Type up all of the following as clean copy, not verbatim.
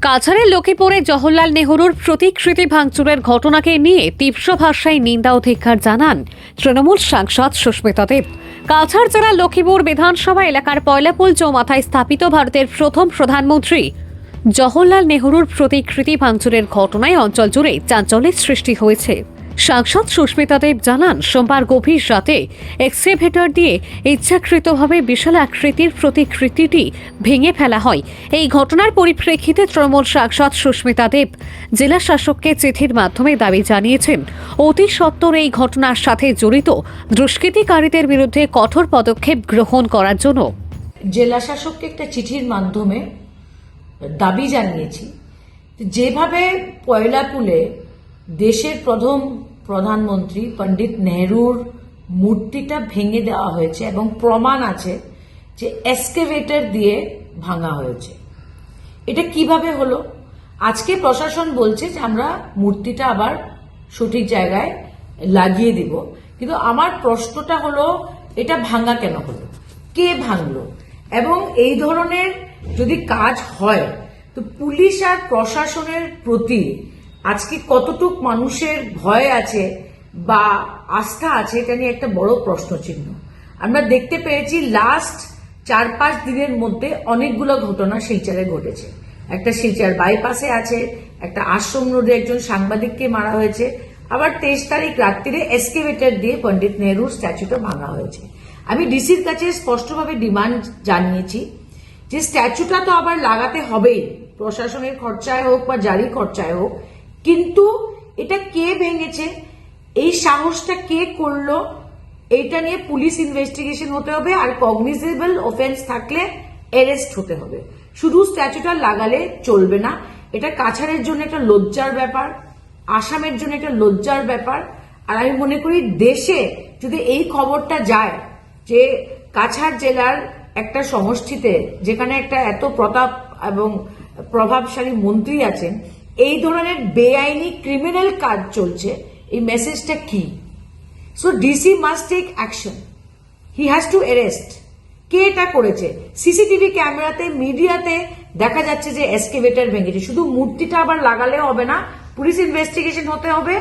কাছাড়ের লক্ষ্মীপুরে জওহরলাল নেহরুর প্রতিকৃতি ভাঙচুরের ঘটনাকে নিয়ে তীব্র ভাষায় নিন্দা ও ধিক্কার জানান তৃণমূল সাংসদ সুস্মিতা দেব। কাছাড় জেলার লক্ষ্মীপুর বিধানসভা এলাকার পয়লাপুল চৌমাথায় স্থাপিত ভারতের প্রথম প্রধানমন্ত্রী জওহরলাল নেহরুর প্রতিকৃতি ভাঙচুরের ঘটনায় অঞ্চল জুড়ে চাঞ্চল্যের সৃষ্টি হয়েছে। সাংসদ সুস্মিতা দেব জানান, সোমবার গভীর রাতে এক্সকেভেটর দিয়ে ইচ্ছাকৃতভাবে বিশাল আকৃতির প্রতিকৃতিটি ভেঙে ফেলা হয়। এই ঘটনার পরিপ্রেক্ষিতে তৃণমূল সাংসদ সুস্মিতা দেব জেলা শাসককে চিঠির মাধ্যমে দাবি জানিয়েছেন অতি সত্বর এই ঘটনার সাথে জড়িত দুষ্কৃতিকারীদের বিরুদ্ধে কঠোর পদক্ষেপ গ্রহণ করার জন্য জেলা শাসককে একটা চিঠির মাধ্যমে দাবি জানিয়েছি। যেভাবে পয়লাপুলে দেশের প্রথম প্রধানমন্ত্রী পণ্ডিত নেহরুর মূর্তিটা ভেঙে দেওয়া হয়েছে এবং প্রমাণ আছে যে এক্সকেভেটর দিয়ে ভাঙা হয়েছে, এটা কিভাবে হলো? আজকে প্রশাসন বলছে যে আমরা মূর্তিটা আবার সঠিক জায়গায় লাগিয়ে দিব, কিন্তু আমার প্রশ্নটা হলো এটা ভাঙা কেন হলো, কে ভাঙলো? এবং এই ধরনের যদি কাজ হয় তো পুলিশ আর প্রশাসনের প্রতি আজকে কতটুক মানুষের ভয় আছে বা আস্থা আছে, এটা নিয়ে একটা বড় প্রশ্নচিহ্ন। আমরা দেখতে পেয়েছি লাস্ট 4-5 দিনের মধ্যে অনেকগুলো ঘটনা শিলচরে ঘটেছে। একটা শিলচর বাইপাসে আছে, একটা আশ্রম রোডে একজন সাংবাদিককে মারা হয়েছে, আবার 23 তারিখ রাত্রিরে এক্সকেভেটর দিয়ে পণ্ডিত নেহরুর স্ট্যাচুটা ভাঙা হয়েছে। আমি ডিসির কাছে স্পষ্টভাবে ডিমান্ড জানিয়েছি যে স্ট্যাচুটা তো আবার লাগাতে হবেই, প্রশাসনের খরচায় হোক বা জারি খরচায় হোক, কিন্তু এটা কে ভেঙেছে, এই সাহসটা কে করলো, এইটা নিয়ে পুলিশ ইনভেস্টিগেশন হতে হবে, আর কগনিজেবল অফেন্স থাকলে অ্যারেস্ট হতে হবে। শুধু স্ট্যাচুটা লাগালে চলবে না। এটা কাছাড়ের জন্য একটা লজ্জার ব্যাপার, আসামের জন্য একটা লজ্জার ব্যাপার। আর আমি মনে করি দেশে যদি এই খবরটা যায় যে কাছাড় জেলার একটা সমষ্টিতে যেখানে একটা এত প্রতাপ এবং প্রভাবশালী মন্ত্রী আছেন, এই ধরনের বেআইনি ক্রিমিনাল কাজ চলছে, এই মেসেজটা কি? So DC must take action, he has to arrest. কে এটা করেছে? সিসিটিভি ক্যামেরাতে, মিডিয়াতে দেখা যাচ্ছে যে এক্সকেভেটর ভেঙেছে। শুধু মূর্তিটা আবার লাগালে হবে না, পুলিশ ইনভেস্টিগেশন হতে হবে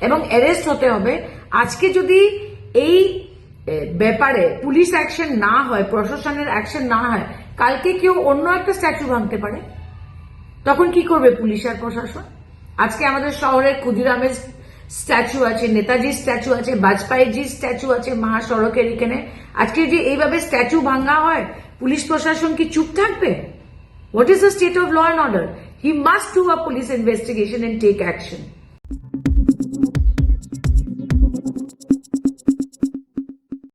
এবং অ্যারেস্ট হতে হবে। আজকে যদি এই ব্যাপারে পুলিশ অ্যাকশন না হয়, প্রশাসনের অ্যাকশন না হয়, কালকে কেউ অন্য একটা স্ট্যাচু ভাঙতে পারে, তখন কি করবে পুলিশ আর প্রশাসন? আজকে আমাদের শহরের ক্ষুদিরামের স্ট্যাচু আছে, নেতাজির স্ট্যাচু আছে, বাজপেয়ীজির স্ট্যাচু আছে মহাসড়কের এখানে। আজকে যদি এইভাবে স্ট্যাচু ভাঙা হয়, পুলিশ প্রশাসন কি চুপ থাকবে? What is the state of law and order? He must do a police investigation and take action.